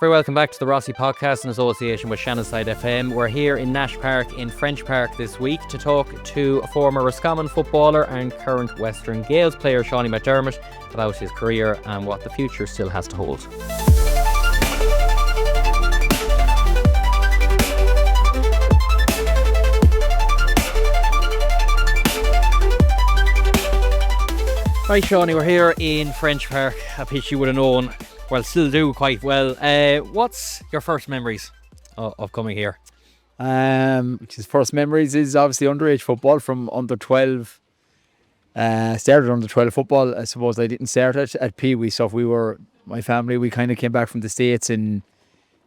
Very welcome back to the Rossie podcast in association with Shannonside FM. We're here in Nash Park in French Park this week to talk to a former Roscommon footballer and current Western Gaels player, Seanie McDermott, about his career and what the future still has to hold. Right, Seanie, we're here in French Park, a pitch you would have known, well, still do quite well. What's your first memories of coming here? His first memories is obviously underage football from under 12. Started under 12 football. I suppose I didn't start at Pee Wee stuff. My family, we kind of came back from the States in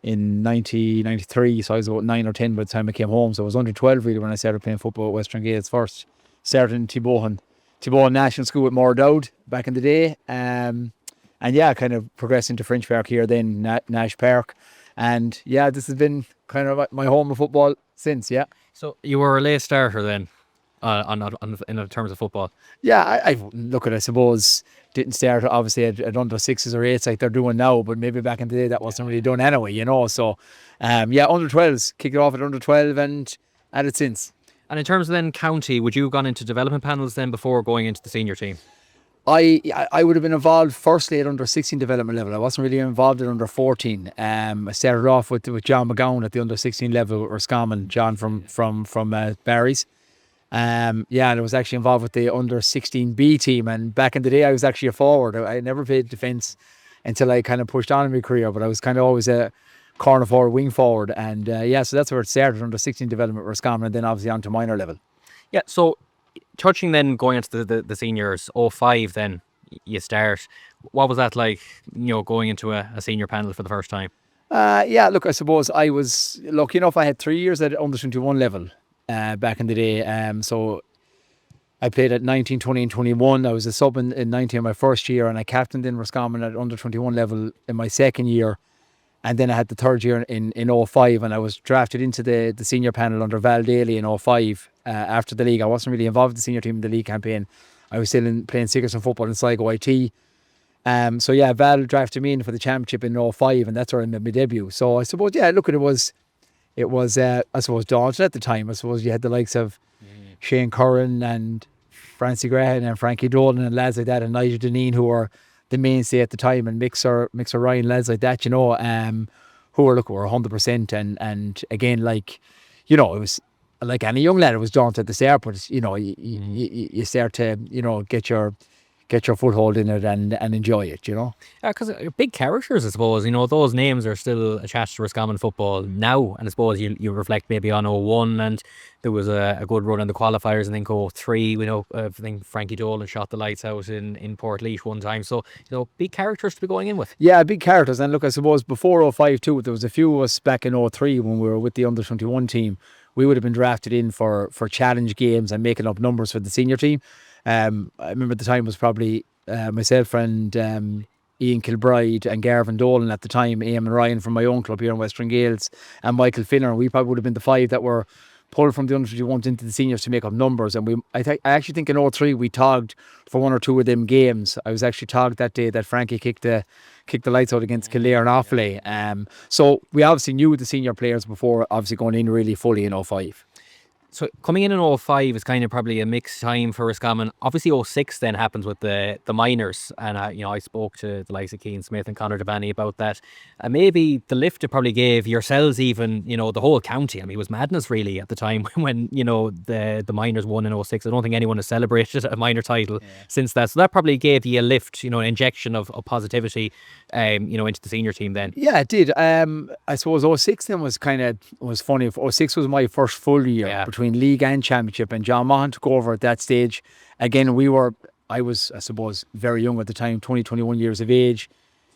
1993, so I was about 9 or 10 by the time I came home. So I was under 12 really when I started playing football at Western Gaels first. Started in Tibohan National School with More Dowd back in the day. And yeah, kind of progressed into French Park here then, Nash Park. And yeah, this has been kind of my home of football since, yeah. So you were a late starter then in terms of football? Yeah, I look at it, I suppose, didn't start obviously at under 6s or 8s like they're doing now, but maybe back in the day that wasn't really done anyway, you know. So yeah, under 12s, kicked it off at under 12 and at it since. And in terms of then county, would you have gone into development panels then before going into the senior team? I would have been involved firstly at under 16 development level. I wasn't really involved at under 14. I started off with John McGowan at the under 16 level, or Roscommon, John from Barry's. And I was actually involved with the under 16B team. And back in the day, I was actually a forward. I never played defence until I kind of pushed on in my career, but I was kind of always a corner forward, wing forward. And so that's where it started, under 16 development with Roscommon, and then obviously on to minor level. Yeah, so touching then going into the seniors, 05 then you start. What was that like, going into a senior panel for the first time? Look, I suppose I was lucky enough. I had 3 years at under 21 level back in the day. So I played at 19, 20 and 21. I was a sub in 19 my first year, and I captained in Roscommon at under 21 level in my second year. And then I had the third year in 05, and I was drafted into the senior panel under Val Daly in 05 after the league. I wasn't really involved in the senior team in the league campaign. I was still playing Sigerson football in Sligo IT. So yeah, Val drafted me in for the championship in 05, and that's where I made my debut. So I suppose, yeah, look, it was I suppose daunting at the time. I suppose you had the likes of Shane Curran and Francie Graham and Frankie Dolan and lads like that, and Nigel Deneen, who were the mainstay at the time, and Mixer Ryan, lads like that, who were 100%. And again, it was like any young lad, it was daunting at the start, but you start to get your foothold in it and enjoy it, Yeah, because big characters, I suppose. Those names are still attached to Roscommon football now, and I suppose you reflect maybe on 01, and there was a good run in the qualifiers. I think 03, I think Frankie Dolan shot the lights out in Portlaoise one time. So, big characters to be going in with. Yeah, big characters. And look, I suppose before 05 too, there was a few of us back in 03 when we were with the under 21 team. We would have been drafted in for challenge games and making up numbers for the senior team. I remember at the time was probably myself and Ian Kilbride and Garvin Dolan at the time, Eamon Ryan from my own club here in Western Gaels, and Michael Finner. We probably would have been the five that were pulled from the under 21s into the seniors to make up numbers. And I actually think in 03 we togged for one or two of them games. I was actually togged that day that Frankie kicked the lights out against Kildare and Offaly. So we obviously knew the senior players before obviously going in really fully in 05. So coming in 05 is kind of probably a mixed time for Roscommon. Obviously 06 then happens with the minors, and I spoke to the likes of Keane Smith and Conor Devaney about that. And maybe the lift it probably gave yourselves, even the whole county. I mean, it was madness really at the time when the minors won in 06. I don't think anyone has celebrated a minor title since that. So that probably gave you a lift, an injection of positivity, into the senior team then. Yeah, it did. I suppose 06 then was funny. 06 was my first full year between league and championship, and John Mahan took over at that stage. Again, I was, I suppose, very young at the time, 21 years of age.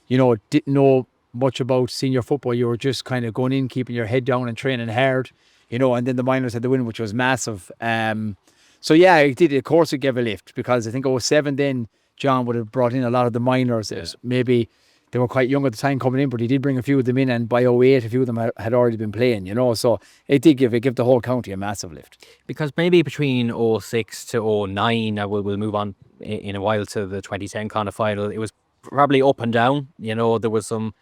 Didn't know much about senior football. You were just kind of going in, keeping your head down and training hard, and then the minors had the win, which was massive. So yeah, it did. Of course, it gave a lift, because I think 07 then John would have brought in a lot of the minors. It was maybe they were quite young at the time coming in, but he did bring a few of them in, and by 08 a few of them had already been playing, so it did give the whole county a massive lift. Because maybe between 06 to 09, we'll move on in a while to the 2010 kind of final, it was probably up and down. There was some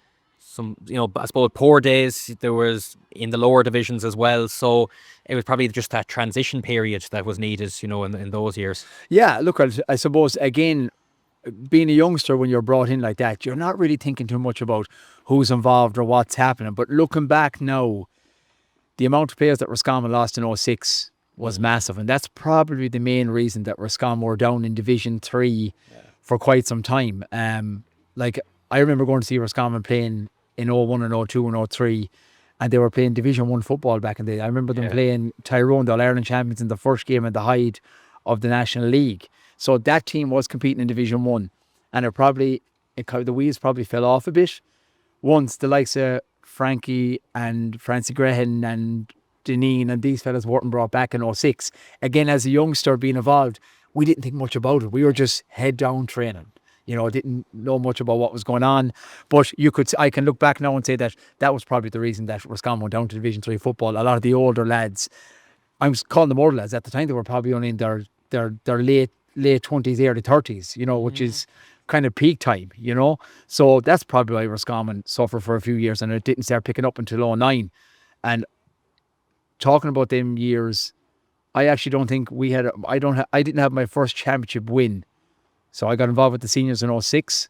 some, I suppose poor days. There was in the lower divisions as well. So it was probably just that transition period that was needed, in those years. Yeah, look, I suppose, again, being a youngster when you're brought in like that, you're not really thinking too much about who's involved or what's happening. But looking back now, the amount of players that Roscommon lost in '06 was massive. And that's probably the main reason that Roscommon were down in Division 3 for quite some time. Like, I remember going to see Roscommon playing in '01 and '02 and '03, and they were playing Division 1 football back in the day. I remember them playing Tyrone, the All-Ireland champions, in the first game at the height of the National League. So that team was competing in Division 1, and the wheels probably fell off a bit once the likes of Frankie and Francie Grehan and Deneen and these fellas weren't brought back in '06. Again, as a youngster being involved, we didn't think much about it. We were just head down training. Didn't know much about what was going on. But I can look back now and say that was probably the reason that Roscommon went down to Division 3 football. A lot of the older lads, I'm calling them older lads, at the time they were probably only in their late 20s, early 30s, which is kind of peak time, So that's probably why Roscommon suffered for a few years, and it didn't start picking up until '09. And talking about them years, I actually don't think I didn't have my first championship win. So I got involved with the seniors in '06,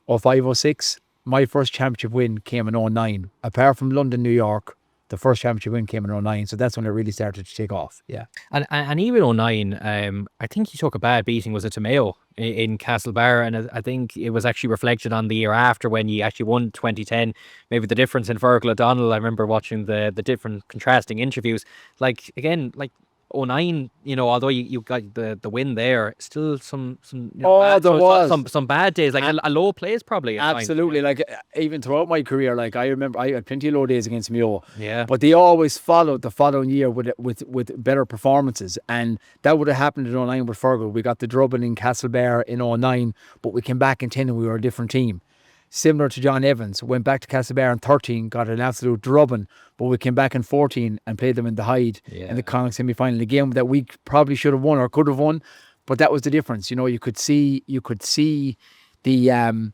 '05, '06. My first championship win came in '09. Apart from London, New York, the first championship win came in '09. So that's when it really started to take off. Yeah. And even '09, I think he took a bad beating, was it to Mayo in Castlebar? And I think it was actually reflected on the year after when he actually won 2010. Maybe the difference in Fergal O'Donnell, I remember watching the different contrasting interviews. Like, again, like '09, although you got the win there, still some there was some bad days, like a low place probably. Absolutely. Like, even throughout my career, like, I remember I had plenty of low days against Mayo. Yeah. But they always followed the following year with better performances, and that would have happened in '09 with Fergal. We got the drubbing in Castlebar in '09, but we came back in 10 and we were a different team. Similar to John Evans, went back to Castlebar in 13, got an absolute drubbing, but we came back in 14 and played them in the Hyde in the Connacht semi-final, a game that we probably should have won or could have won, but that was the difference. You could see the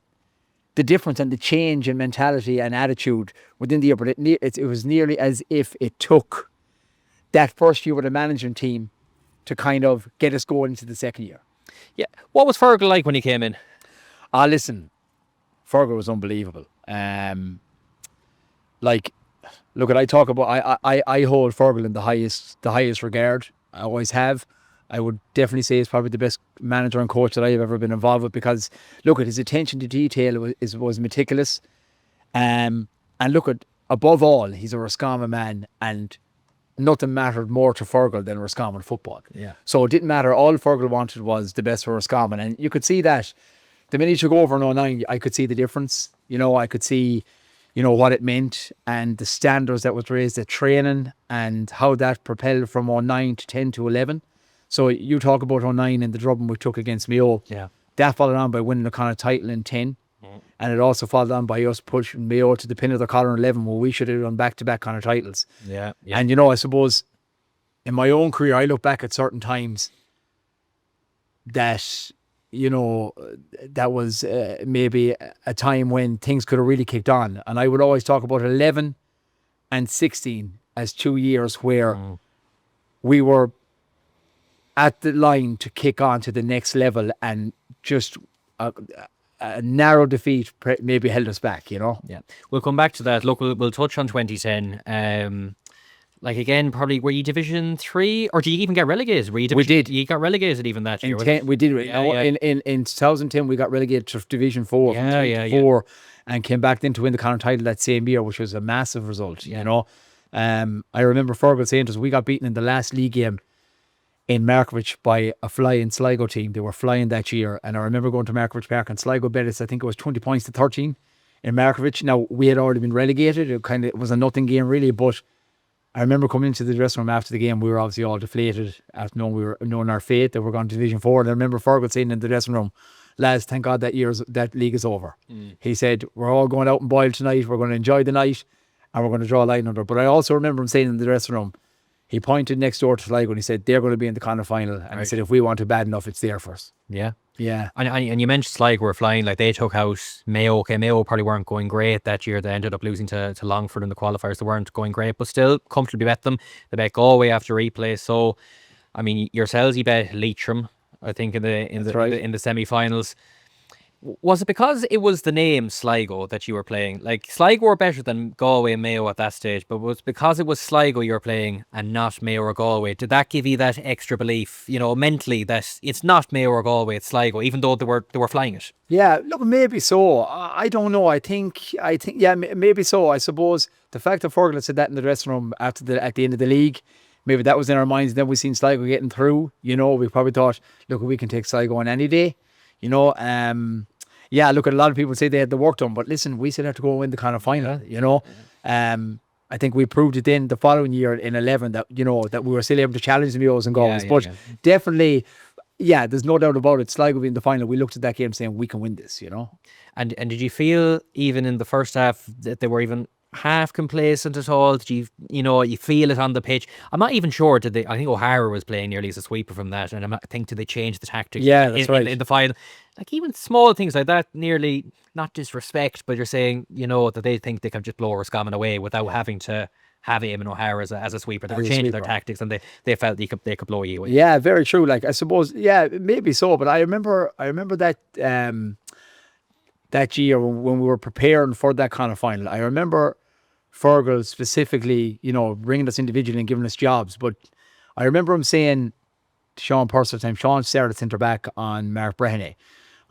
difference and the change in mentality and attitude within the year, but it was nearly as if it took that first year with a management team to kind of get us going into the second year. Yeah. What was Fergal like when he came in? Listen, Fergal was unbelievable. Like, look, I talk about, I hold Fergal in the highest regard. I always have. I would definitely say he's probably the best manager and coach that I have ever been involved with, because look at his attention to detail was meticulous. And look at, above all, he's a Roscommon man, and nothing mattered more to Fergal than Roscommon football. Yeah. So it didn't matter. All Fergal wanted was the best for Roscommon, and you could see that. The minute he took over in '09, I could see the difference. I could see, what it meant, and the standards that was raised at training, and how that propelled from '09 to 10 to 11. So you talk about '09 and the drubbing we took against Mayo. Yeah. That followed on by winning the Connacht title in 10. And it also followed on by us pushing Mayo to the pin of the collar in 11, where we should have done back-to-back Connacht titles. Yeah. And, I suppose in my own career, I look back at certain times that, that was maybe a time when things could have really kicked on. And I would always talk about 11 and 16 as 2 years where we were at the line to kick on to the next level, and just a narrow defeat maybe held us back, Yeah. We'll come back to that. Look, we'll touch on 2010. Like, again, probably, were you Division 3, or did you even get relegated? We did. You got relegated even that year. We did. In 2010, we got relegated to Division 4 from 3 to 4, and came back then to win the Connacht title that same year, which was a massive result, I remember Fergal saying to us, we got beaten in the last league game in Markovich by a flying Sligo team. They were flying that year, and I remember going to Markovich Park, and Sligo bet us, I think it was 20 points to 13 in Markovich. Now, we had already been relegated. It was a nothing game really, but I remember coming into the dressing room after the game, we were obviously all deflated after knowing our fate, that we're going to Division 4. And I remember Fergal saying in the dressing room, lads, thank God that league is over. He said, we're all going out and boil tonight, we're going to enjoy the night, and we're going to draw a line under. But I also remember him saying in the dressing room, he pointed next door to Sligo and he said, they're going to be in the Connacht final. And he said, if we want it bad enough, it's there first. Yeah. Yeah. And you mentioned Sligo were flying, like they took out Mayo. Okay, Mayo probably weren't going great that year. They ended up losing to Longford in the qualifiers. They weren't going great, but still comfortably bet them. They bet Galway after replay. So, I mean, yourselves, you bet Leitrim, I think, in the semi-finals. Was it because it was the name Sligo that you were playing? Like, Sligo were better than Galway and Mayo at that stage, but was because it was Sligo you were playing and not Mayo or Galway? Did that give you that extra belief, you know, mentally, that it's not Mayo or Galway, it's Sligo, even though they were flying it? Yeah, look, maybe so. I don't know. I think, yeah, maybe so. I suppose the fact that Fergal said that in the dressing room at the end of the league, maybe that was in our minds. Then we seen Sligo getting through. You know, we probably thought, look, we can take Sligo on any day. You know, yeah, look, a lot of people say they had the work done, but listen, we still have to go and win the kind of final, you know. I think we proved it then the following year in 11 that, you know, that we were still able to challenge the Meos and Galways. But definitely, yeah, there's no doubt about it. Sligo being the final, we looked at that game saying we can win this, you know. And did you feel even in the first half that they were even half complacent at all? Did you feel it on the pitch? I'm not even sure. I think O'Hara was playing nearly as a sweeper from that, and I think did they change the tactics? Yeah, that's right. In the final, like even small things like that, nearly not disrespect, but you're saying, you know, that they think they can just blow Roscommon away without having to have Eamon O'Hara as a sweeper. They were changing their tactics, and they felt they could blow you away. Yeah, very true. Like, I suppose, yeah, maybe so. But I remember that that year when we were preparing for that kind of final. I remember Fergal specifically, you know, bringing us individually and giving us jobs. But I remember him saying to Sean Purser at the time, Sean started centre back on Mark Breheny.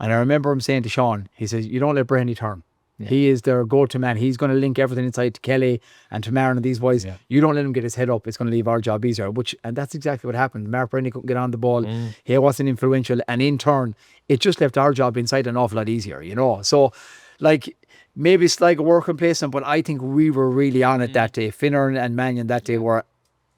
And I remember him saying to Sean, he says, you don't let Breheny turn. Yeah. He is their go-to man. He's going to link everything inside to Kelly and to Marin and these boys. Yeah. You don't let him get his head up. It's going to leave our job easier. And that's exactly what happened. Mark Breheny couldn't get on the ball. He wasn't influential. And in turn, it just left our job inside an awful lot easier, you know. So, like, maybe it's like a working placement, but I think we were really on it that day. Finner and Mannion that day were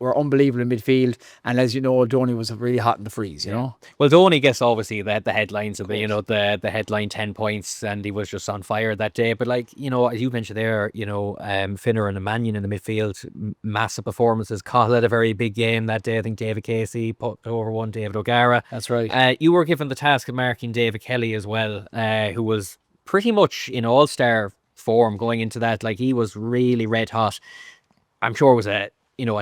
unbelievable in midfield, and as you know, Donny was really hot in the freeze, you know. Well, Donny gets obviously the headlines of the headline 10 points, and he was just on fire that day. But like, you know, as you mentioned there, you know, Finner and Mannion in the midfield, massive performances. Cahill had a very big game that day. I think David Casey put over one David O'Gara. That's right. You were given the task of marking David Kelly as well, who was pretty much in all-star form going into that. Like, he was really red hot. I'm sure it was a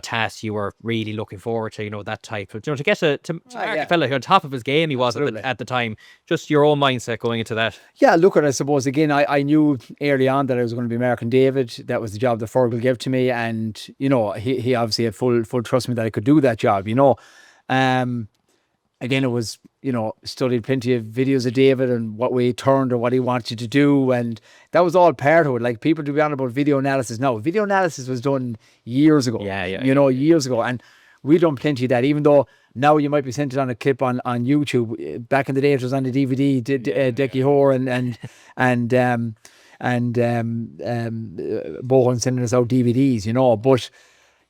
task you were really looking forward to, you know, that type of, you know, to get to mark a fella on top of his game he was at the time. Just your own mindset going into that. Yeah, look, I suppose, again, I knew early on that I was going to be marking David. That was the job that Fergal gave to me, and, you know, he obviously had full trust in me that I could do that job, you know. Again, it was, you know, studied plenty of videos of David and what way he turned or what he wanted to do, and that was all part of it. Like, people to be on about video analysis now. Video analysis was done years ago. Years ago, and we done plenty of that. Even though now you might be sent it on a clip on YouTube. Back in the day, it was on the DVD. Decky Hoare and Bohan sending us out DVDs, you know. But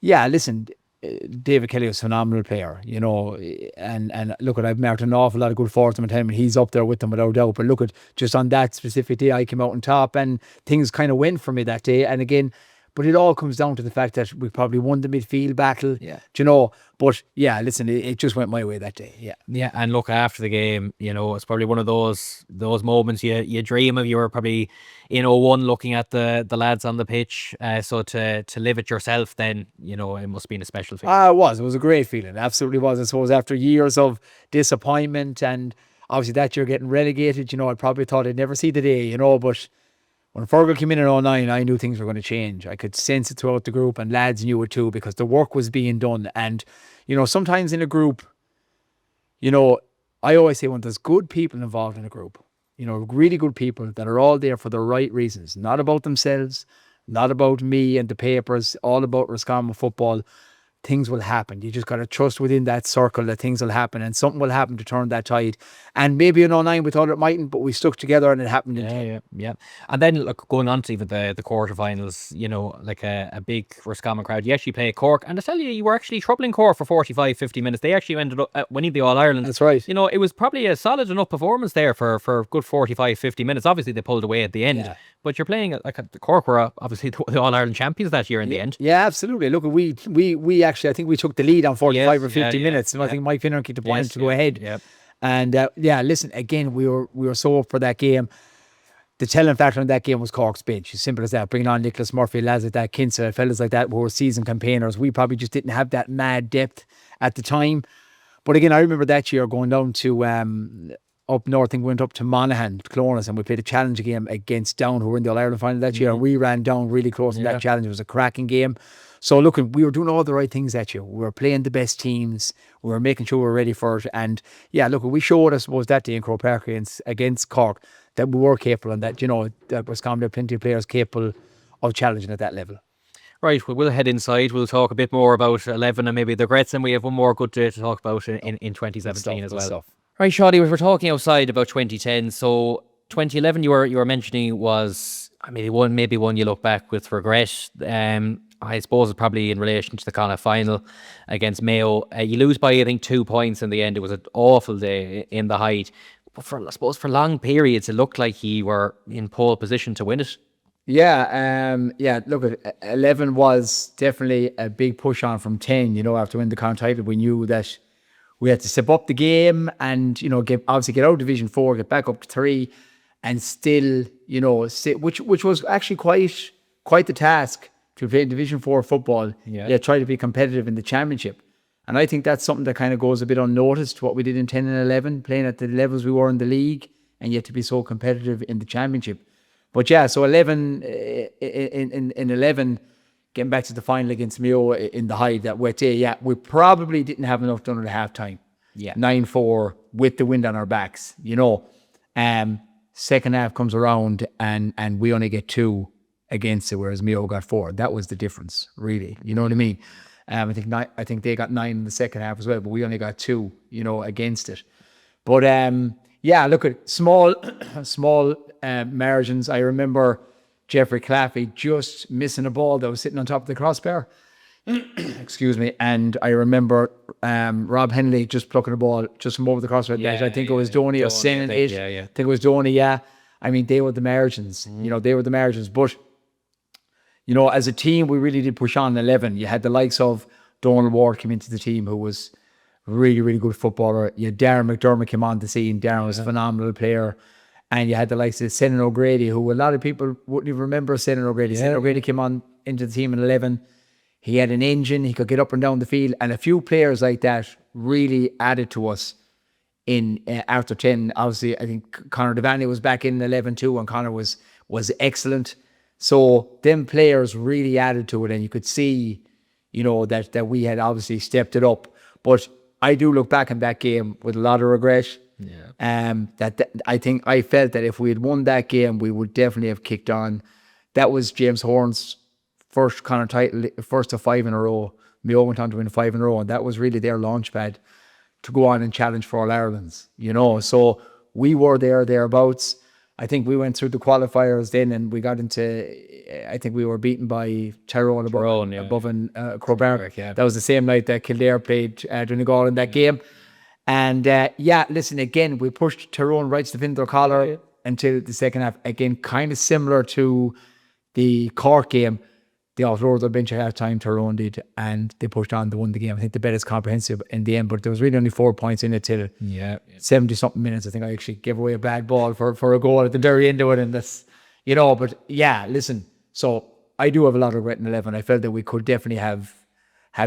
yeah, listen. David Kelly was a phenomenal player, you know, and look, I've marked an awful lot of good forwards in my time, and he's up there with them without doubt. But look, just on that specific day, I came out on top, and things kind of went for me that day. And again, but it all comes down to the fact that we probably won the midfield battle, you know. But yeah, listen, it just went my way that day. Yeah, and look, after the game, you know, it's probably one of those moments you dream of. You were probably in 01 looking at the lads on the pitch. So to live it yourself, then, you know, it must have been a special feeling. It was a great feeling. Absolutely was. I suppose after years of disappointment, and obviously that year getting relegated, you know, I probably thought I'd never see the day, you know, but when Fergal came in 09, I knew things were going to change. I could sense it throughout the group, and lads knew it too, because the work was being done. And, you know, sometimes in a group, you know, I always say when there's good people involved in a group, you know, really good people that are all there for the right reasons, not about themselves, not about me and the papers, all about Roscommon football, things will happen. You just got to trust within that circle that things will happen, and something will happen to turn that tide. And maybe in 09 we thought it mightn't, but we stuck together and it happened. Yeah. And then, look, going on to even the quarterfinals, you know, like a big Roscommon crowd. You actually play Cork, and I tell you were actually troubling Cork for 45, 50 minutes. They actually ended up winning the All-Ireland. That's right. You know, it was probably a solid enough performance there for a good 45, 50 minutes. Obviously, they pulled away at the end. But you're playing, like, the Cork were obviously the All-Ireland champions that year in the end. Yeah, absolutely. Look, we actually actually. I think we took the lead on 45 or 50 minutes. And I think Mike Finner kicked a point to go ahead. Yep. And listen, again, we were so up for that game. The telling factor in that game was Cork's bench. As simple as that. Bringing on Nicholas Murphy, lads like that, Kinsella, fellas like that who were seasoned campaigners. We probably just didn't have that mad depth at the time. But again, I remember that year going down to up north, I think we went up to Monaghan, Clonus, and we played a challenge game against Down, who were in the All-Ireland final that year. And we ran down really close in that challenge. It was a cracking game. So look, we were doing all the right things that year. We were playing the best teams. We were making sure we were ready for it. And yeah, look, we showed, I suppose, that day in Croke Park against Cork that we were capable, and that, that Roscommon had plenty of players capable of challenging at that level. Right, we'll head inside. We'll talk a bit more about 11 and maybe the Grets, and we have one more good day to talk about in 2017 as well. Right, Shawty, we were talking outside about 2010. So 2011, you were mentioning was maybe one you look back with regret. I suppose it's probably in relation to the kind of final against Mayo. You lose by, I think, 2 points in the end. It was an awful day in the Hyde. But I suppose for long periods, it looked like you were in pole position to win it. Yeah, look, 11 was definitely a big push on from 10, after winning the county title. We knew that we had to step up the game and, get out of Division 4, get back up to 3 and still, which was actually quite the task to play Division 4 football. Yeah, try to be competitive in the championship. And I think that's something that kind of goes a bit unnoticed, what we did in 10 and 11, playing at the levels we were in the league and yet to be so competitive in the championship. But yeah, so 11 in 11, getting back to the final against Mayo in the Hyde that wet day, we probably didn't have enough done at half-time. 9-4 with the wind on our backs, Second half comes around and we only get 2 against it, whereas Mayo got 4. That was the difference, really. You know what I mean? I think they got 9 in the second half as well, but we only got 2, against it. But look at small margins. I remember Jeffrey Claffey just missing a ball that was sitting on top of the crossbar. Excuse me. And I remember Rob Henley just plucking a ball just from over the crossbar. I think it was Donny or Seanie. I think it was Donny. I mean, they were the margins. They were the margins. But as a team, we really did push on 11. You had the likes of Donald Ward come into the team, who was a really, really good footballer. You had Darren McDermott came on the scene. Darren was a phenomenal player. And you had the likes of Seanie O'Grady, who a lot of people wouldn't even remember Seanie O'Grady. Seanie O'Grady came on into the team in 11. He had an engine. He could get up and down the field. And a few players like that really added to us in after 10. Obviously, I think Conor Devaney was back in 11 too, and Conor was excellent. So them players really added to it, and you could see, that we had obviously stepped it up. But I do look back on that game with a lot of regret. That I think I felt that if we had won that game, we would definitely have kicked on. That was James Horne's first kind of title, first of 5 in a row. Mayo went on to win 5 in a row, and that was really their launch pad to go on and challenge for All-Irelands, So we were thereabouts. I think we went through the qualifiers then, and we got into, I think we were beaten by Tyrone above in Croke Park. That was the same night that Kildare played Donegal in that game. And listen, again, we pushed Tyrone right to the fin of their collar until the second half. Again, kind of similar to the Cork game. They offloaded their bench at half time, Tyrone did, and they pushed on to win the game. I think the bet is comprehensive in the end, but there was really only 4 points in it till 70-something minutes. I think I actually gave away a bad ball for a goal at the very end of it. And that's, but listen, so I do have a lot of regret in 11. I felt that we could definitely have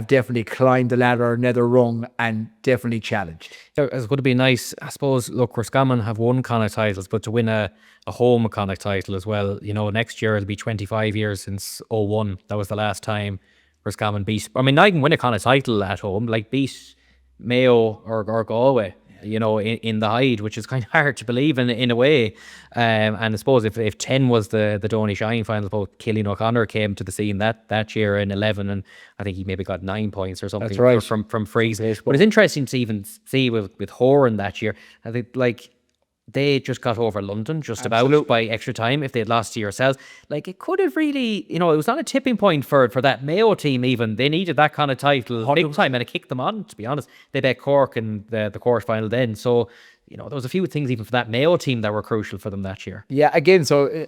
definitely climbed the ladder another rung and definitely challenged. It's going to be nice. I suppose, look, Roscommon have won Connacht titles, but to win a home Connacht title as well, next year it'll be 25 years since 2001. That was the last time Roscommon beat. I can win a Connacht title at home, like beat Mayo or Galway, in the Hyde, which is kind of hard to believe in a way. And I suppose if 10 was the Donny Shine final, both Cillian O'Connor came to the scene that year in 11, and I think he maybe got 9 points or something. That's right. from frees. But it's interesting to even see with Horan that year. I think they just got over London just about by extra time. If they had lost to yourselves, it could have really, it was not a tipping point for that Mayo team even. They needed that kind of title big time, and it kicked them on, to be honest. They bet Cork in the quarter final then. So, there was a few things even for that Mayo team that were crucial for them that year. Yeah, again, so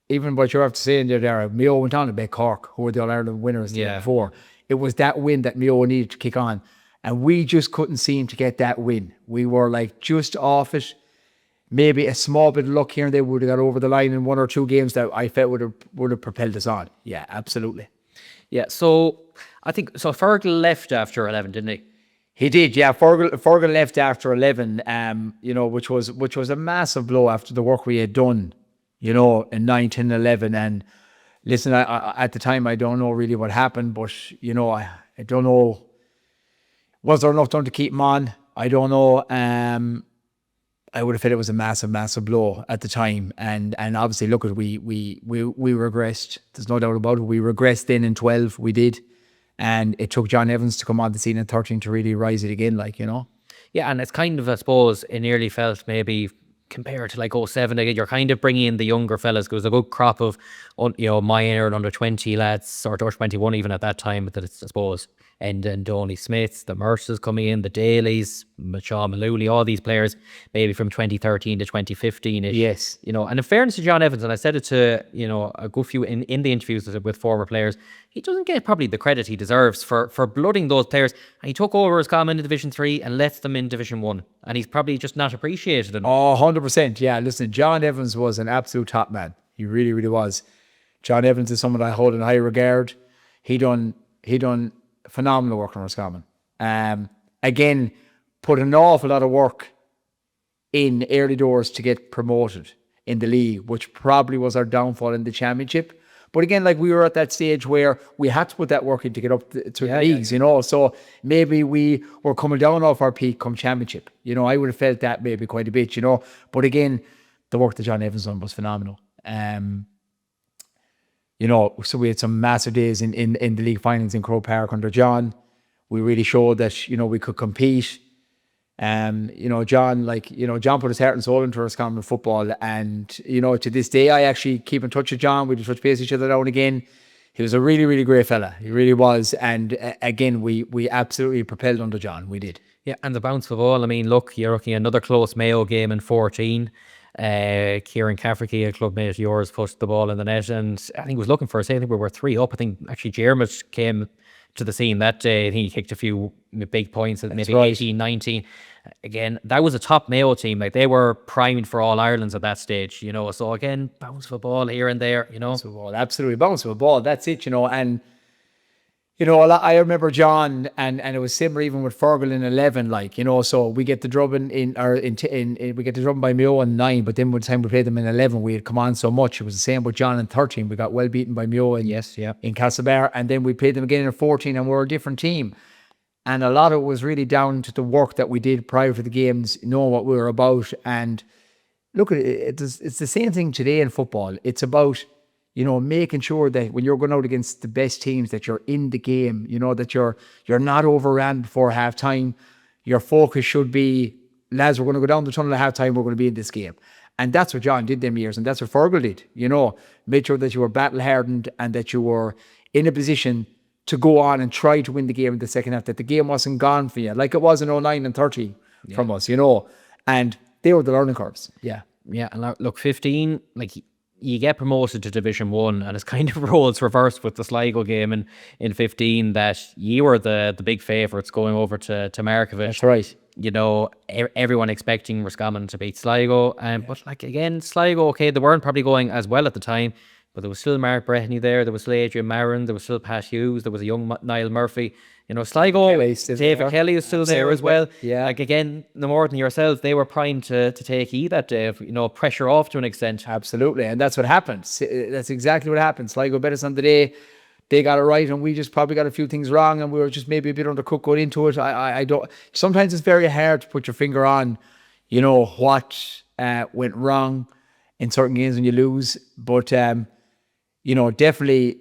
even what you're after saying there, Mayo went on to bet Cork, who were the All-Ireland winners the year before. it was that win that Mayo needed to kick on. And we just couldn't seem to get that win. We were like just off it. Maybe a small bit of luck here and they would have got over the line in 1 or 2 games that I felt would have propelled us on. Yeah, absolutely. Yeah, so I think so. Fergal left after 11, didn't he? He did, yeah. Fergal left after 11, which was a massive blow after the work we had done, in 9, 10, 11. And listen, I at the time, I don't know really what happened, but, I don't know. Was there enough time to keep him on? I don't know. I would have felt it was a massive, massive blow at the time. And obviously, look, we regressed. There's no doubt about it. We regressed then in 12. We did. And it took John Evans to come on the scene in 13 to really rise it again, Yeah, and it's kind of, I suppose, it nearly felt maybe compared to like 07 again, you're kind of bringing in the younger fellas. There was a good crop of, minor and under 20 lads, or 21 even at that time, that it's, I suppose, and Donny Smiths, the Merces coming in, the Dailies, Shaw Malooly, all these players, maybe from 2013 to 2015 -ish. Yes. And in fairness to John Evans, and I said it to, a good few in the interviews with former players, he doesn't get probably the credit he deserves for blooding those players. And he took over Roscommon in Division 3 and left them in Division 1. And he's probably just not appreciated enough. Oh, 100%. Yeah, listen, John Evans was an absolute top man. He really, really was. John Evans is someone I hold in high regard. He done phenomenal work on Roscommon. Again, put an awful lot of work in early doors to get promoted in the league, which probably was our downfall in the championship. But again, like we were at that stage where we had to put that work in to get up to the leagues, So maybe we were coming down off our peak come championship. I would have felt that maybe quite a bit, But again, the work that John Evans done was phenomenal. So we had some massive days in the league finals in Croke Park under John. We really showed that, we could compete. John put his heart and soul into Roscommon football. And, to this day, I actually keep in touch with John. We touch base with each other now and again. He was a really, really great fella. He really was. And again, we absolutely propelled under John. We did. Yeah, and the bounce of all, I mean, look, you're looking at another close Mayo game in 14. Kieran Cafferty, a clubmate of yours, pushed the ball in the net, and I think he was looking for us. I think we were 3 up. I think actually Jermut came to the scene that day. I think he kicked a few big points at maybe 18, 19. Again, that was a top Mayo team. Like, they were primed for All Irelands at that stage, So again, bounce of a ball here and there, Bounce of a ball, absolutely. Bounce of a ball, that's it, And I remember John, and it was similar even with Fergal in 11, so we get the drubbing we get the drubbing by Mayo in 9, but then by the time we played them in 11, we had come on so much. It was the same with John in 13. We got well beaten by Mayo in Castlebar, and then we played them again in 14, and we're a different team. And a lot of it was really down to the work that we did prior to the games, knowing what we were about. And look, it's the same thing today in football. It's about making sure that when you're going out against the best teams, that you're in the game, that you're not overran before half time. Your focus should be, lads, we're going to go down the tunnel at half time, we're going to be in this game. And that's what John did them years, and that's what Fergal did, made sure that you were battle hardened and that you were in a position to go on and try to win the game in the second half, that the game wasn't gone for you, like it was in 09 and 30 from us, and they were the learning curves. Yeah. Yeah, and look, 15, like, you get promoted to Division 1, and it's kind of roles reversed with the Sligo game in 15, that you were the big favourites going over to Markovic. That's right. Everyone expecting Roscommon to beat Sligo. But again, Sligo, okay, they weren't probably going as well at the time, but there was still Mark Breheny there, there was still Adrian Marin, there was still Pat Hughes, there was a young Niall Murphy. Sligo, David Kelly is still there as well. Yeah. Again, no more than yourself, they were primed to take that day of, pressure off to an extent. Absolutely, and that's what happened. That's exactly what happened. Sligo bet us on the day. They got it right, and we just probably got a few things wrong, and we were just maybe a bit undercooked going into it. I don't. Sometimes it's very hard to put your finger on, what went wrong in certain games when you lose. But definitely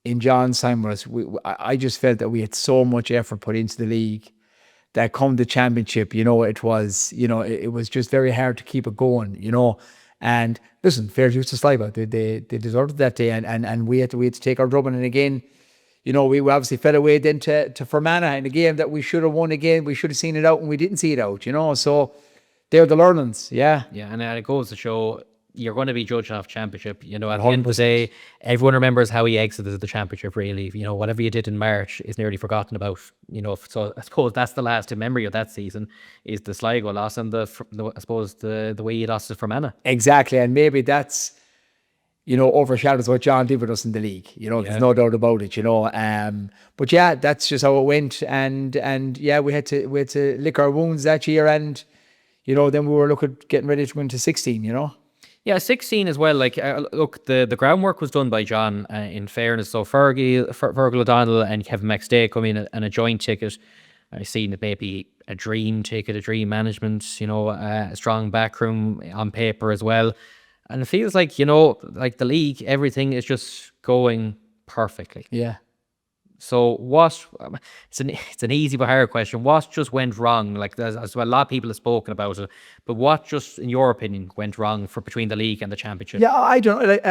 in John's time with us, I just felt that we had so much effort put into the league that come the championship, it was just very hard to keep it going, And listen, fair dues to Sligo. They deserved it that day, and we had to take our drubbing. And again, we obviously fell away then to Fermanagh in a game that we should have won again. We should have seen it out, and we didn't see it out, So they're the learnings, yeah. Yeah, and it goes to show, you're going to be judged off championship. You know, at the end of the day, everyone remembers how he exited the championship. Really, you know, whatever you did in March is nearly forgotten about. You know, so I suppose that's the last memory of that season is the Sligo loss and I suppose the way he lost it from Anna. Exactly, and maybe that's, you know, overshadows what John did with us in the league. You know, there's no doubt about it. You know, but yeah, that's just how it went, and yeah, we had to lick our wounds that year, and you know, then we were looking getting ready to go into 16. You know. Yeah, 16 as well. Like, look, the groundwork was done by John. In fairness, so Fergal O'Donnell and Kevin McStay come in and a joint ticket. I seen it maybe a dream ticket, a dream management. You know, a strong backroom on paper as well. And it feels like, you know, like the league, everything is just going perfectly. Yeah. So what? It's an easy but hard question. What just went wrong? Like, as well, a lot of people have spoken about it, but what just, in your opinion, went wrong for between the league and the championship? Yeah, I don't know. Like,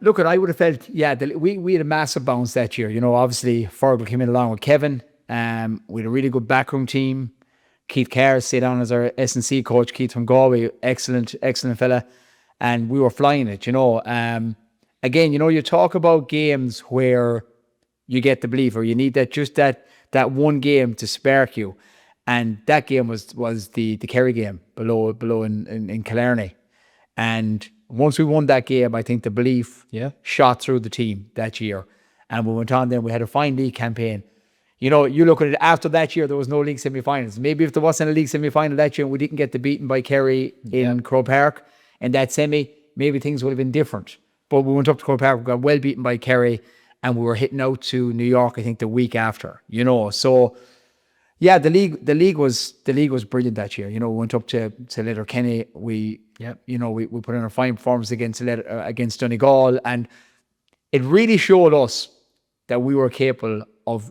look, I would have felt, yeah, we had a massive bounce that year. You know, obviously Fergal came in along with Kevin. We had a really good backroom team. Keith Carr stayed on as our S&C coach. Keith from Galway, excellent fella. And we were flying it, you know. Again, you know, you talk about games where you get the belief, or you need that one game to spark you. And that game was the Kerry game below in Killarney. And once we won that game, I think the belief shot through the team that year. And we went on then, we had a fine league campaign. You know, you look at it, after that year, there was no league semi-finals. Maybe if there wasn't a league semi-final that year and we didn't get beaten by Kerry in Croke Park, and that semi, maybe things would have been different. But we went up to Croke Park, we got well beaten by Kerry, and we were hitting out to New York, I think, the week after. You know, so yeah, the league was brilliant that year. You know, we went up to Letterkenny. We put in a fine performance against Donegal, and it really showed us that we were capable of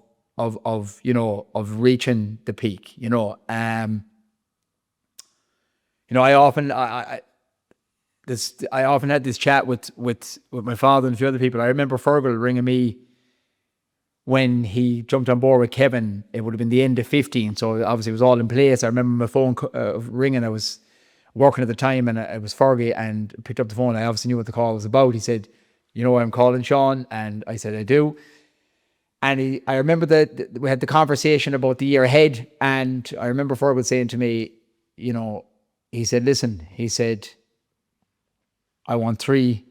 reaching the peak. You know, I often had this chat with my father and a few other people. I remember Fergal ringing me when he jumped on board with Kevin. It would have been the end of 15, so obviously it was all in place. I remember my phone ringing. I was working at the time, and it was Fergie, and picked up the phone. I obviously knew what the call was about. He said, "You know why I'm calling, Sean?" And I said, "I do." And I remember that we had the conversation about the year ahead, and I remember Fergal saying to me, you know, he said, "Listen," he said, "I want 3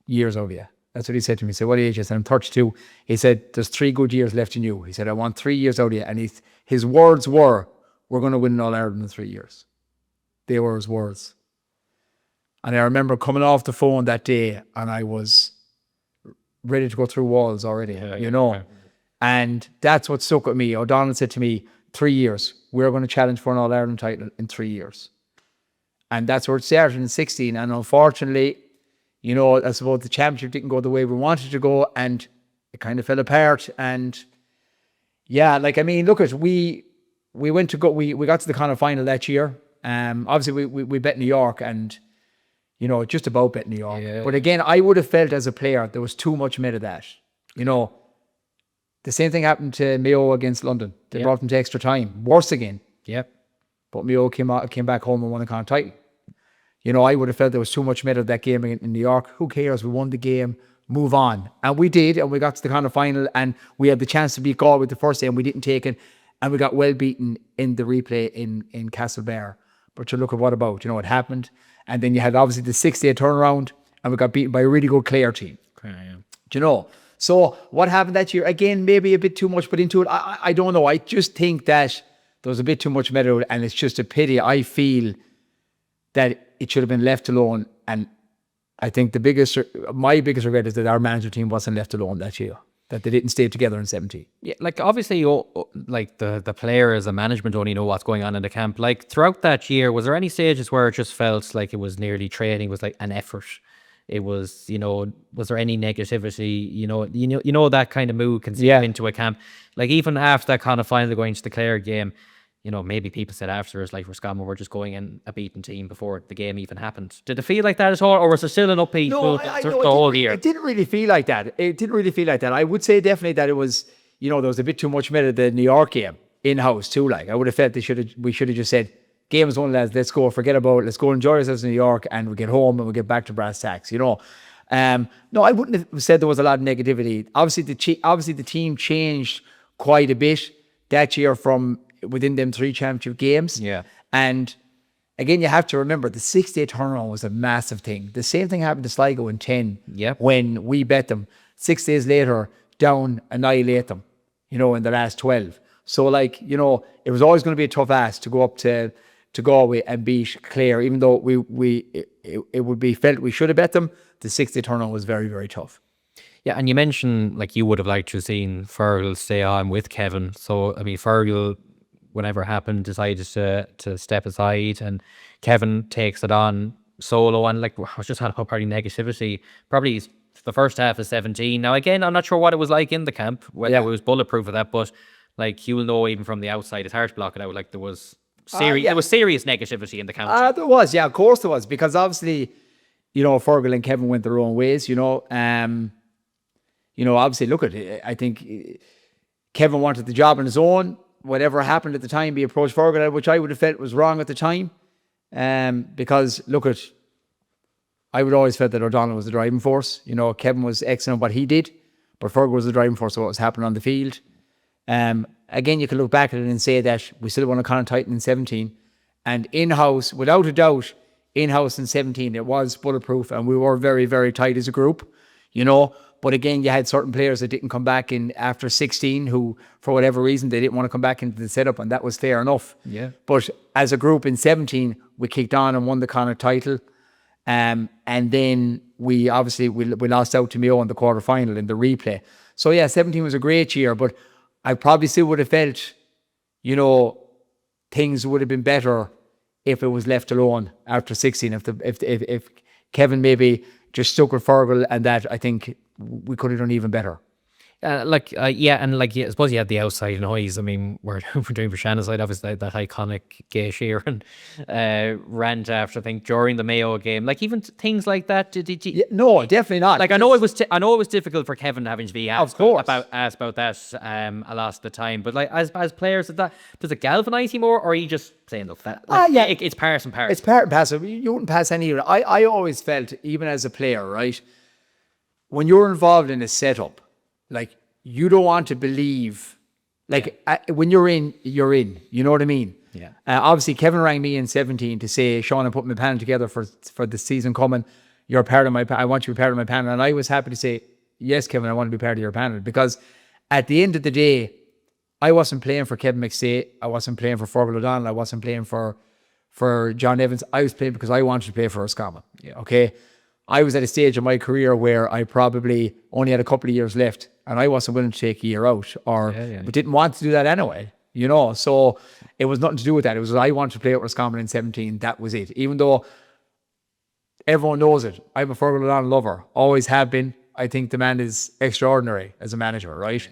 years of you." That's what he said to me. He said, "What age?" I said, "I'm 32. He said, "There's 3 good years left in you." He said, "I want 3 years out of you." And his words were, "We're going to win All Ireland in 3 years." They were his words. And I remember coming off the phone that day, and I was ready to go through walls already, you know. And that's what stuck with me. O'Donnell said to me, 3 years. We're going to challenge for an All Ireland title in 3 years. And that's where it started in 16. And unfortunately, you know, I suppose the championship didn't go the way we wanted to go, and it kind of fell apart. And yeah, like, I mean, look, we got to the kind of final that year. Obviously we bet New York, and you know, just about bet New York. Yeah. But again, I would have felt as a player there was too much made of that. You know, the same thing happened to Mayo against London. They brought them to extra time. Worse again. Yep. But Mayo came back home and won the Connacht title. You know, I would have felt there was too much made of that game in New York. Who cares? We won the game. Move on. And we did, and we got to the kind of final, and we had the chance to beat Galway the first day, and we didn't take it, and we got well beaten in the replay in Castlebar. But you look at what about, you know, it happened. And then you had obviously the 6-day turnaround, and we got beaten by a really good Clare team. Okay, yeah. Do you know? So what happened that year? Again, maybe a bit too much put into it. I don't know. I just think that there was a bit too much made of it, and it's just a pity. I feel that it should have been left alone. And I think my biggest regret is that our manager team wasn't left alone that year, that they didn't stay together in 17. Yeah, like obviously, like the players and management only know what's going on in the camp. Like throughout that year, was there any stages where it just felt like it was nearly training was like an effort? It was, you know, was there any negativity? You know that kind of mood can seep into a camp. Like even after that kind of final going to the Clare game, you know, maybe people said afterwards, like, Roscommon were just going in a beaten team before the game even happened. Did it feel like that at all, or was there still an upbeat mood the whole year? It didn't really feel like that. I would say definitely that it was, you know, there was a bit too much made of the New York game in-house too. Like, I would have felt we should have just said, game is won, lads. Let's go. Forget about it. Let's go enjoy ourselves in New York, and we get home and we get back to brass tacks. No, I wouldn't have said there was a lot of negativity. Obviously the team changed quite a bit that year from within them 3 championship games. Yeah. And again, you have to remember the 6-day turnaround was a massive thing. The same thing happened to Sligo in 10 Yep. when we bet them. 6 days later, down, annihilate them, in the last 12. So, it was always going to be a tough ask to go up to Galway and beat Clare, even though it would be felt we should have bet them. The 6-day turnaround was very, very tough. Yeah, and you mentioned you would have liked to have seen Fergal stay on with Kevin. So I mean, Fergal, whenever it happened, decided to step aside, and Kevin takes it on solo. And I was just had about probably negativity. Probably the first half of 17. Now again, I'm not sure what it was like in the camp, whether it was bulletproof of that, but you will know even from the outside, it's hard to block it out. There was there was serious negativity in the camp. There was, of course there was, because obviously, Fergal and Kevin went their own ways. Obviously, look at it. I think Kevin wanted the job on his own. Whatever happened at the time, he approached Fergal, which I would have felt was wrong at the time. Because I would always felt that O'Donnell was the driving force. Kevin was excellent at what he did, but Fergal was the driving force of what was happening on the field. Again, you can look back at it and say that we still won a Connacht title in 17, and in-house, without a doubt, in-house in 17, it was bulletproof, and we were very, very tight as a group, But again, you had certain players that didn't come back in after 16 who, for whatever reason, they didn't want to come back into the setup, and that was fair enough. Yeah. But as a group in 17, we kicked on and won the Connacht title. And then we lost out to Mayo in the quarter-final in the replay. So yeah, 17 was a great year, but I probably still would have felt, things would have been better if it was left alone after 16. If Kevin maybe just stuck with Fergal, and that, I think we could have done even better. I suppose you had the outside noise. I mean, we're doing for Shannonside, obviously, that iconic Gay Sheeran rant after, I think, during the Mayo game. Even things like that. Did you? No, definitely not. I know it was difficult for Kevin having to be asked about that a lot of the time. But as players, does it galvanise you more, or are you just saying, look, that it's part and parcel? It's part and parcel. You wouldn't pass any. I always felt, even as a player, right, when you're involved in a setup, you don't want to believe, when you're in, you're in. You know what I mean? Yeah. Obviously, Kevin rang me in 17 to say, Sean, I'm putting my panel together for the season coming. You're part of my I want you to be part of my panel. And I was happy to say, yes, Kevin, I want to be part of your panel. Because at the end of the day, I wasn't playing for Kevin McStay. I wasn't playing for Fergal O'Donnell. I wasn't playing for John Evans. I was playing because I wanted to play for Roscommon. Yeah. Okay? I was at a stage of my career where I probably only had a couple of years left, and I wasn't willing to take a year out, but didn't want to do that anyway, So it was nothing to do with that. It was I wanted to play at Roscommon in 17. That was it. Even though everyone knows it, I'm a Fergal O'Donnell lover. Always have been. I think the man is extraordinary as a manager, right?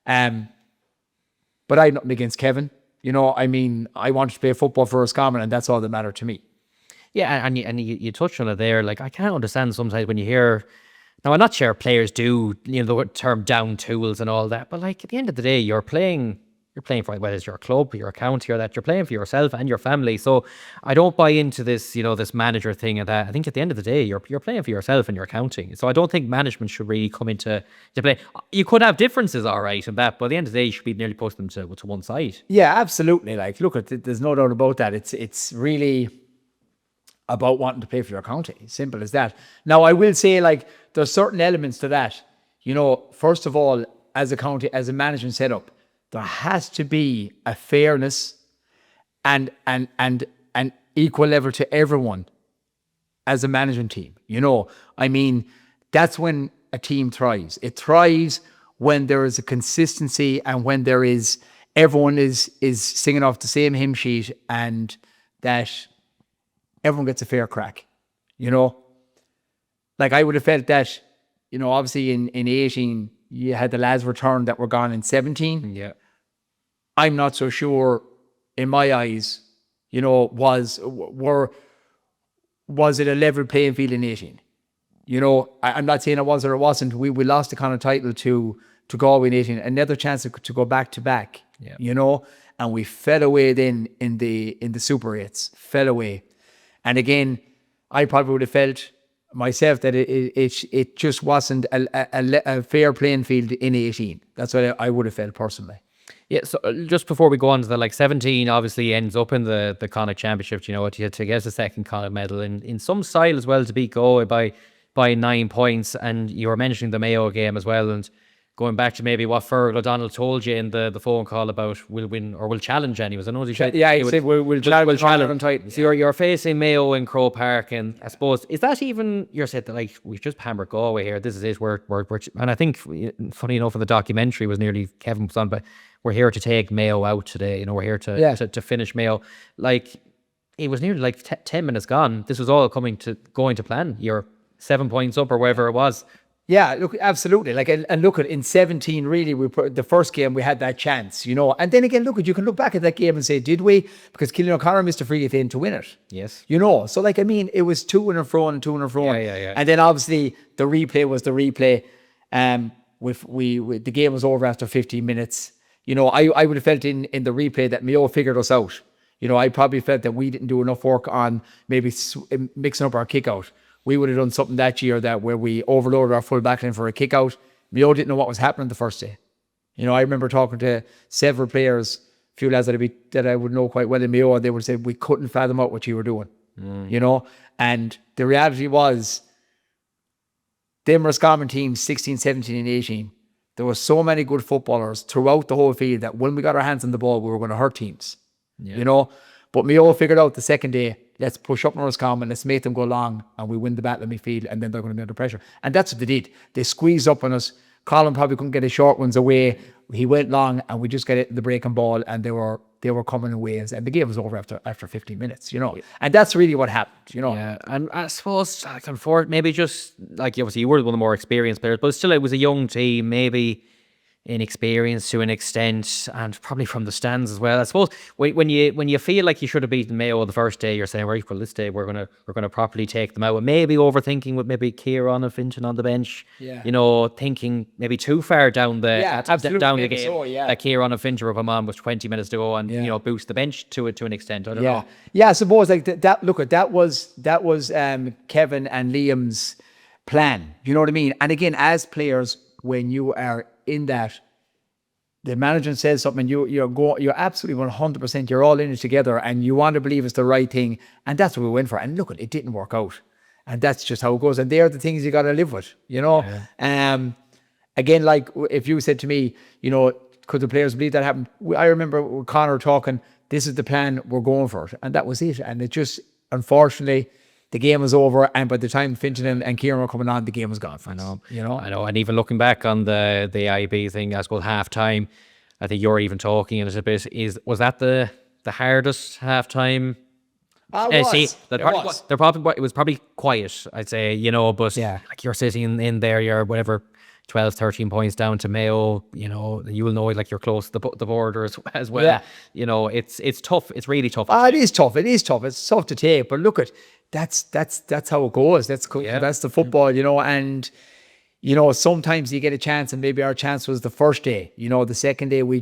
But I had nothing against Kevin. I wanted to play football for Roscommon, and that's all that mattered to me. Yeah, and you touched on it there. I can't understand sometimes when you hear. Now, I'm not sure players do, the term down tools and all that, but at the end of the day, you're playing for, whether it's your club, your county, or that, you're playing for yourself and your family. So I don't buy into this, this manager thing and that. I think at the end of the day, you're playing for yourself and your county. So I don't think management should really come into play. You could have differences, all right, and that, but at the end of the day, you should be nearly pushing them to one side. Yeah, absolutely. Look, there's no doubt about that. It's really about wanting to play for your county. Simple as that. Now, I will say, there's certain elements to that. First of all, as a county, as a management setup, there has to be a fairness and an equal level to everyone as a management team. That's when a team thrives. It thrives when there is a consistency and when there is, everyone is singing off the same hymn sheet, and that everyone gets a fair crack, I would have felt that, obviously in 18, you had the lads return that were gone in 17. Yeah. I'm not so sure, in my eyes, was it a level playing field in 18? I'm not saying it was or it wasn't. We lost the Connacht title to to Galway in 18, another chance to go back to back, you know, and we fell away then in the Super 8s, fell away. And again, I probably would have felt myself that it just wasn't a fair playing field in 18. That's what I would have felt personally. Yeah, so just before we go on to the 17, obviously ends up in the Connacht Championship, you know, to get a second Connacht medal in some style as well, to beat Galway by 9 points. And you were mentioning the Mayo game as well, and going back to maybe what Fergal O'Donnell told you in the phone call about will win or will challenge anyways. I know he said he said we'll challenge. So you're facing Mayo in Croke Park, and I suppose is that even you're said that like we've just hammered Galway here. This is it. We're and I think funny enough in the documentary was nearly Kevin was on, but we're here to take Mayo out today. You know, we're here to finish Mayo. Like it was nearly like 10 minutes gone. This was all going to plan. You're 7 points up or whatever it was. Yeah, look, absolutely. Like, and look at in 17, really, the first game we had that chance, you know. And then again, you can look back at that game and say, did we? Because Cillian O'Connor missed a free hit in to win it. Yes. You know, so like, I mean, it was to and fro. Yeah. And then obviously the replay was the replay. The game was over after 15 minutes. You know, I would have felt in the replay that Mayo figured us out. You know, I probably felt that we didn't do enough work on maybe mixing up our kick out. We would have done something that year where we overloaded our full back line for a kick out. Mayo didn't know what was happening the first day. You know, I remember talking to several players, a few lads that I would know quite well in Mayo, and they would say, we couldn't fathom out what you were doing. You know, and the reality was, them Roscommon teams, 16, 17 and 18, there were so many good footballers throughout the whole field that when we got our hands on the ball, we were going to hurt teams. You know, but Mayo figured out the second day, let's push up Roscommon, let's make them go long, and we win the battle in midfield, and then they're going to be under pressure. And that's what they did. They squeezed up on us. Colin probably couldn't get his short ones away. He went long, and we just got it the breaking ball, and they were coming in waves, and the game was over after 15 minutes, you know. Yeah. And that's really what happened, you know. Yeah, and I suppose maybe just like obviously you were one of the more experienced players, but still it was a young team, maybe inexperienced to an extent, and probably from the stands as well. I suppose when you feel like you should have beaten Mayo the first day, you're saying, right, well, this day we're gonna properly take them out, and maybe overthinking with maybe Kieran and Fintan on the bench. Yeah. You know, thinking maybe too far down the game. So, yeah. That Kieran and Fintan were up on with 20 minutes to go, and you know, boost the bench to an extent. I don't know. Yeah, I suppose like that. Look, that was Kevin and Liam's plan. You know what I mean? And again, as players, when you are in that, the manager says something, you're absolutely 100%, you're all in it together, and you want to believe it's the right thing, and that's what we went for. And look, it didn't work out, and that's just how it goes. And they're the things you got to live with, you know. Yeah. Again, like if you said to me, you know, could the players believe that happened? I remember Conor talking, this is the plan, we're going for it, and that was it. And it just, unfortunately, the game was over, and by the time Fintan and Kieran were coming on, the game was gone for us. I know. And even looking back on the IB thing, I suppose half time, I think you're even talking a little bit. Was that the hardest half time? It was probably quiet, I'd say, you know, but like you're sitting in there, you're whatever 12, 13 points down to Mayo, you know, you will know like you're close to the border as well. Yeah. You know, it's tough. It's really tough. It is tough. It's tough to take. But look, that's how it goes. That's the football, you know. And you know, sometimes you get a chance, and maybe our chance was the first day. You know, the second day we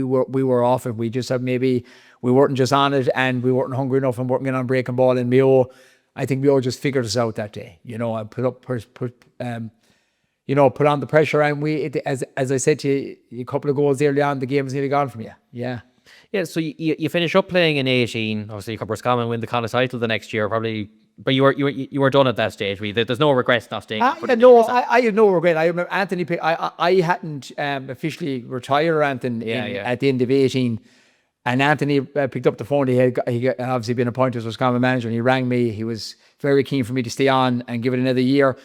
were off it. We just had maybe we weren't just on it, and we weren't hungry enough, and weren't getting on breaking ball. And Mayo, I think Mayo just figured us out that day. You know, I put on the pressure, and as I said to you, a couple of goals early on, the game was nearly gone from you. Yeah. Yeah, so you finish up playing in 18. Obviously, Roscommon win the Connacht title the next year, probably. But you were done at that stage. There's no regrets not staying. I had no regret. I remember Anthony. I hadn't officially retired Anthony at the end of 18, and Anthony picked up the phone. He had obviously been appointed as Roscommon manager, and he rang me. He was very keen for me to stay on and give it another year.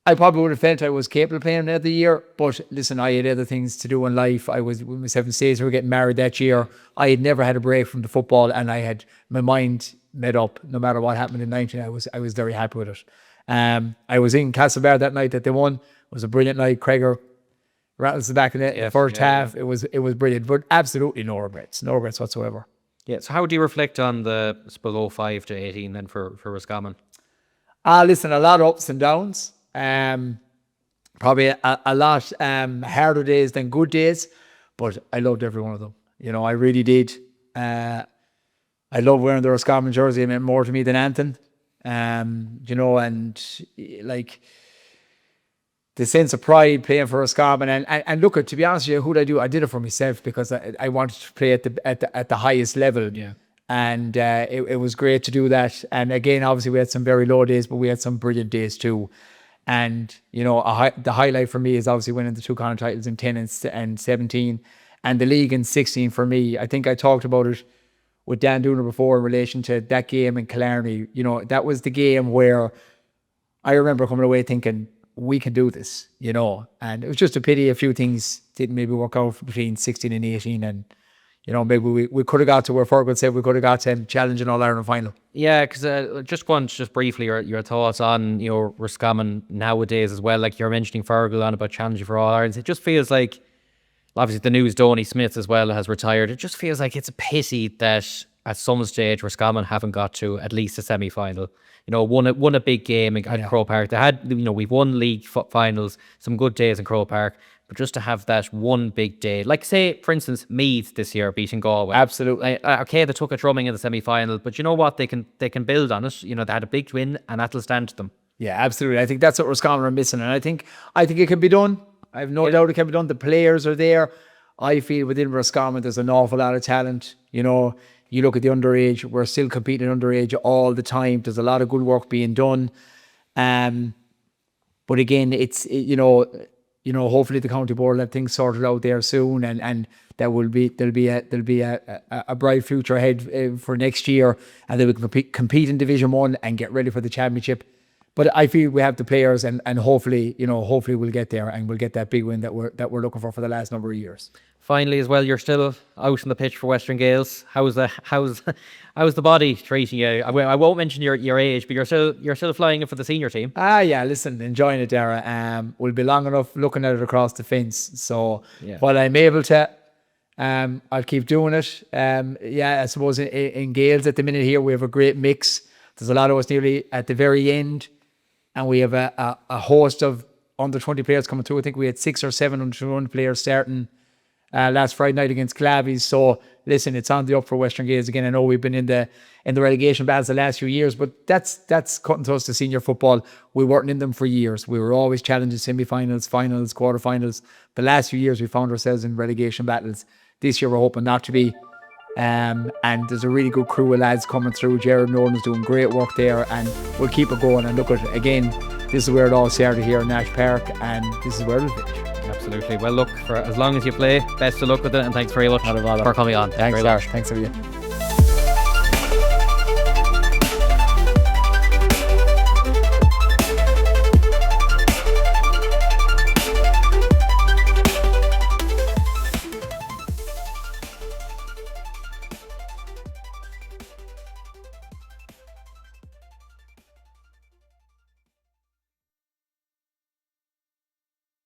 I probably would have felt I was capable of playing another year, but listen, I had other things to do in life. I was with my 7 states. We were getting married that year. I had never had a break from the football, and I had my mind made up. No matter what happened in 19, I was very happy with it. I was in Castlebar that night that they won. It was a brilliant night. Craiger rattles the back in the first half. It was brilliant, but absolutely no regrets whatsoever. Yeah. So how do you reflect on the 05 to 18 then for Roscommon? Listen, a lot of ups and downs. Probably a lot harder days than good days, but I loved every one of them. You know, I really did. I love wearing the Roscommon jersey. It meant more to me than anything. You know, and like the sense of pride playing for Roscommon, and look, to be honest with you, who did I do? I did it for myself because I wanted to play at the highest level. Yeah. And it was great to do that. And again, obviously, we had some very low days, but we had some brilliant days too. And you know, the highlight for me is obviously winning the two Connacht titles in 10 and 17, and the league in 16 for me. I think I talked about it with Dan Dooner before in relation to that game in Killarney. You know, that was the game where I remember coming away thinking, we can do this, you know. And it was just a pity a few things didn't maybe work out between 16 and 18. And, you know, maybe we could have got to where Fergal said we could have got to challenge an All-Ireland final. Yeah, because just briefly your thoughts on, you know, Roscommon nowadays as well. Like you're mentioning Fergal on about challenging for All-Ireland. It just feels like, obviously the news, Donny Smith as well has retired. It just feels like it's a pity that at some stage Roscommon haven't got to at least a semi-final. You know, won a big game at Croke Park. They had, you know, we've won league finals, some good days in Croke Park, but just to have that one big day, like say for instance Meath this year beating Galway. Absolutely. Okay, they took a drumming in the semi-final, but you know what? They can build on it. You know, they had a big win, and that'll stand to them. Yeah, absolutely. I think that's what Roscommon are missing, and I think it can be done. I have no doubt it can be done. The players are there. I feel within Roscommon there's an awful lot of talent. You know, you look at the underage, we're still competing underage all the time. There's a lot of good work being done. But again, hopefully the county board will have things sorted out there soon, and there'll be a bright future ahead for next year, and they will compete in Division 1 and get ready for the championship. But I feel we have the players, and hopefully we'll get there, and we'll get that big win that we're looking for the last number of years. Finally, as well, you're still out on the pitch for Western Gaels. How's the body treating you? I won't mention your age, but you're still flying it for the senior team. Yeah, listen, enjoying it, Dara. We'll be long enough looking at it across the fence. So while I'm able to, I'll keep doing it. I suppose in Gaels at the minute here we have a great mix. There's a lot of us nearly at the very end, and we have a host of under 20 players coming through. I think we had 6 or 7 under 21 players starting last Friday night against Clavies. So listen, it's on the up for Western Gaels again. I know we've been in the relegation battles the last few years, but that's cutting to us to senior football. We weren't in them for years. We were always challenging semi-finals, finals, quarter-finals. The last few years we found ourselves in relegation battles. This year we're hoping not to be. And there's a really good crew of lads coming through. Jared Norton's doing great work there, and we'll keep it going. And look at it again, this is where it all started here in Nash Park, and this is where it'll finish. Absolutely. Well, look, for as long as you play, best of luck with it, and thanks very much for coming on. Thanks, Lars. Thanks, everyone.